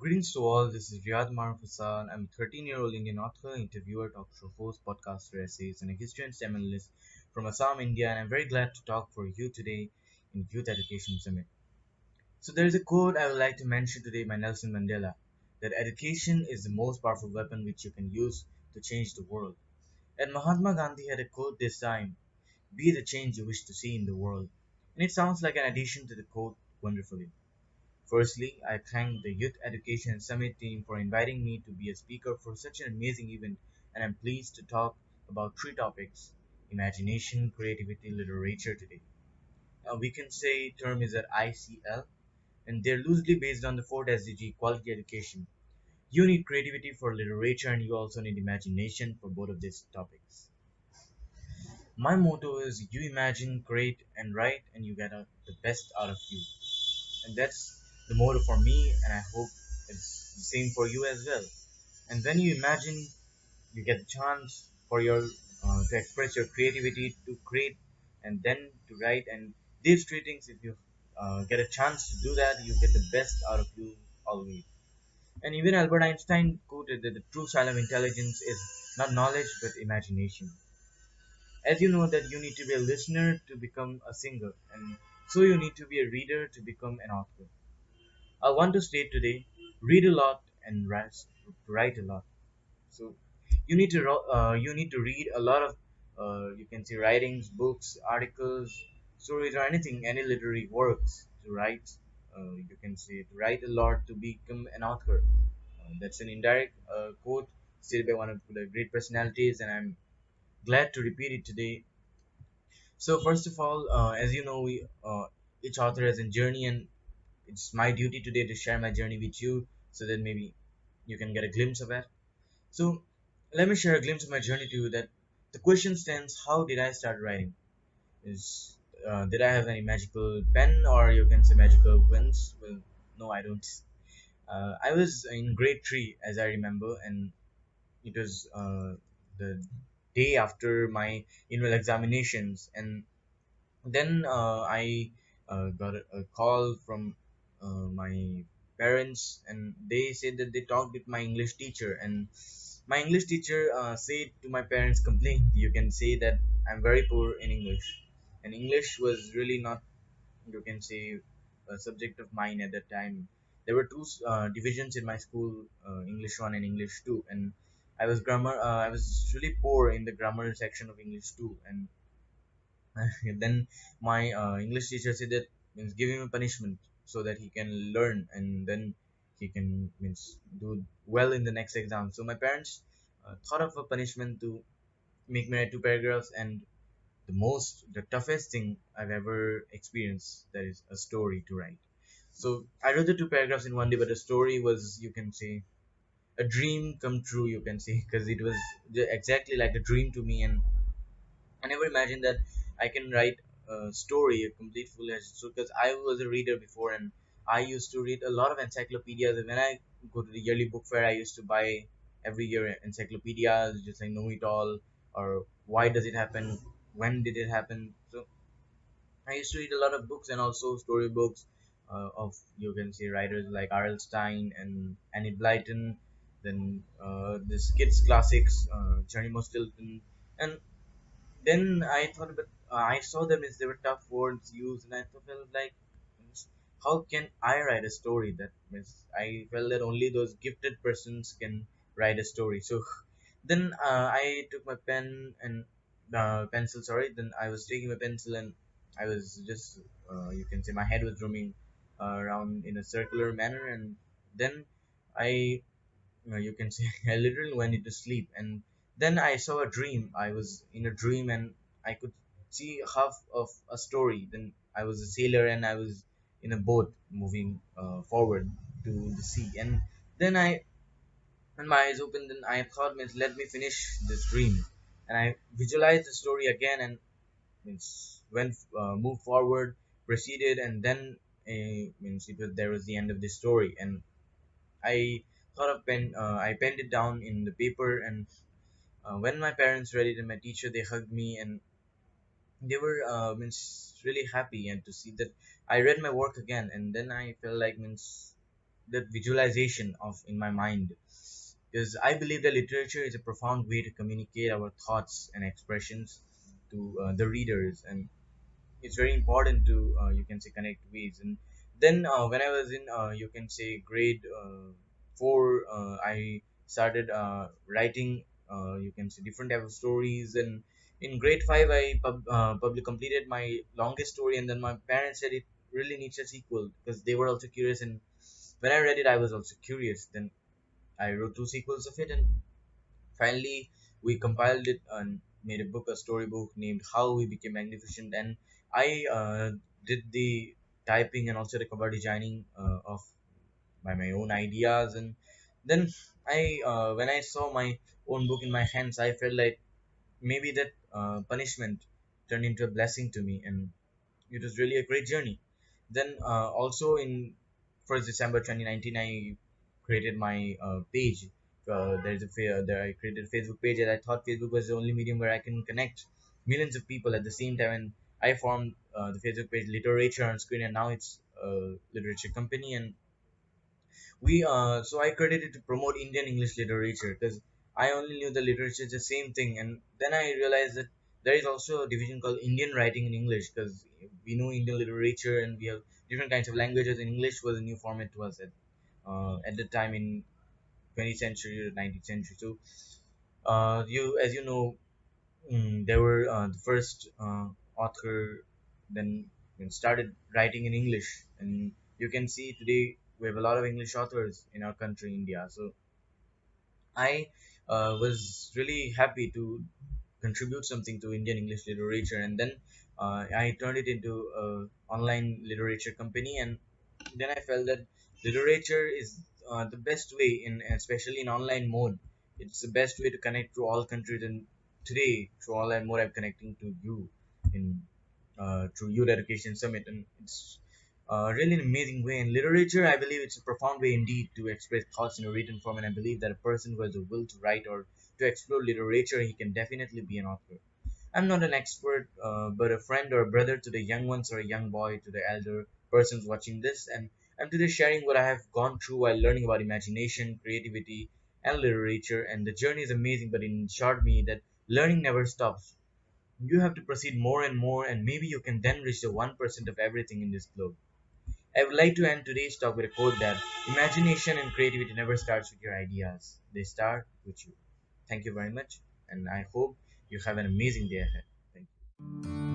Greetings to all. This is Riyad Maroof Hassan. I'm a 13-year-old Indian author, interviewer, talk show host, podcaster, essays, and a history and STEM analyst from Assam, India. And I'm very glad to talk for you today in Youth Education Summit. So there is a quote I would like to mention today by Nelson Mandela that education is the most powerful weapon which you can use to change the world. And Mahatma Gandhi had a quote this time: "Be the change you wish to see in the world." And it sounds like an addition to the quote wonderfully. Firstly, I thank the Youth Education Summit team for inviting me to be a speaker for such an amazing event, and I'm pleased to talk about three topics: imagination, creativity, literature today. We can say term is at ICL, and they're loosely based on the 4th SDG quality education. You need creativity for literature, and you also need imagination for both of these topics. My motto is you imagine, create, and write, and you get the best out of you. And that's the motto for me, and I hope it's the same for you as well. And when you imagine, you get the chance for your to express your creativity, to create, and then to write. And these three things, if you get a chance to do that, you get the best out of you always. And even Albert Einstein quoted that the true sign of intelligence is not knowledge but imagination. As you know that you need to be a listener to become a singer, and so you need to be a reader to become an author. I want to state today: read a lot and write a lot. So you need to read a lot of you can say writings, books, articles, stories, or anything, any literary works to write. You can say to write a lot to become an author. That's an indirect quote stated by one of the great personalities, and I'm glad to repeat it today. So first of all, as you know, we each author has a journey, and it's my duty today to share my journey with you so that maybe you can get a glimpse of it. So let me share a glimpse of my journey to you. That the question stands: how did I start writing? Is did I have any magical pen, or you can say magical pens? Well, no, I don't. I was in grade three, as I remember, and it was the day after my annual examinations, and then I got a call from my parents, and they said that they talked with my English teacher, and my English teacher said to my parents' complaint, you can say that I'm very poor in English, and English was really not, you can say, a subject of mine at that time. There were two divisions in my school, English one and English two, and I was really poor in the grammar section of English two, and then my English teacher said that means give him a punishment so that he can learn, and then he can means do well in the next exam. So my parents thought of a punishment to make me write two paragraphs, and the toughest thing I've ever experienced, that is a story to write. So I wrote the two paragraphs in one day, but the story was, you can say, a dream come true, you can say, because it was exactly like a dream to me, and I never imagined that I can write a story, a complete full-fledged story, because I was a reader before, and I used to read a lot of encyclopedias. And when I go to the yearly book fair, I used to buy every year encyclopedias, just like Know It All, or Why Does It Happen, When Did It Happen. So I used to read a lot of books and also storybooks of, you can say, writers like R.L. Stein and Enlighten, then this kids classics, Johnny Stilton, and then I thought about I saw them as they were tough words used, and I felt like, how can I write a story that means I felt that only those gifted persons can write a story. So then I took my pen and pencil. Sorry, then I was taking my pencil, and I was just you can say my head was roaming around in a circular manner, and then I you can say I literally went into sleep, and then I saw a dream. I was in a dream, and I could see half of a story. Then I was a sailor, and I was in a boat moving forward to the sea, and then I when my eyes opened, then I thought, means let me finish this dream, and I visualized the story again, and means went moved forward, proceeded, and then means there was the end of the story, and I thought of I penned it down in the paper, and when my parents read it and my teacher, they hugged me, and they were means really happy, and to see that I read my work again, and then I felt like, means that visualization of in my mind, because I believe that literature is a profound way to communicate our thoughts and expressions to the readers, and it's very important to you can say connect ways. And then when I was in you can say grade 4, I started writing you can say different type of stories. And in grade 5 I publicly completed my longest story, and then my parents said it really needs a sequel because they were also curious, and when I read it I was also curious. Then I wrote two sequels of it, and finally, we compiled it and made a book, a storybook named How We Became Magnificent. And I did the typing and also the cover designing of by my own ideas. And then when I saw my own book in my hands, I felt like maybe that punishment turned into a blessing to me, and it was really a great journey. Then also in 1st December 2019, I created my page. There I created a Facebook page, and I thought Facebook was the only medium where I can connect millions of people at the same time. And I formed the Facebook page Literature on Screen, and now it's a literature company. And we so I credited to promote Indian English literature because I only knew the literature is the same thing. And then I realized that there is also a division called Indian writing in English, because we know Indian literature and we have different kinds of languages, and English was a new format to us at the time in 20th century or 19th century. So you as you know, they were the first author then started writing in English, and you can see today we have a lot of English authors in our country, India. So I was really happy to contribute something to Indian English literature, and then I turned it into a online literature company. And then I felt that literature is the best way, in especially in online mode. It's the best way to connect to all countries. And today, through online mode, I'm connecting to you in through Youth Education Summit, and it's really an amazing way. In literature, I believe it's a profound way indeed to express thoughts in a written form, and I believe that a person who has a will to write or to explore literature, he can definitely be an author. I'm not an expert, but a friend or a brother to the young ones, or a young boy to the elder persons watching this. And I'm today sharing what I have gone through while learning about imagination, creativity, and literature. And the journey is amazing, but it ensured me that learning never stops. You have to proceed more and more, and maybe you can then reach the 1% of everything in this globe. I would like to end today's talk with a quote that imagination and creativity never starts with your ideas, they start with you. Thank you very much, and I hope you have an amazing day ahead. Thank you.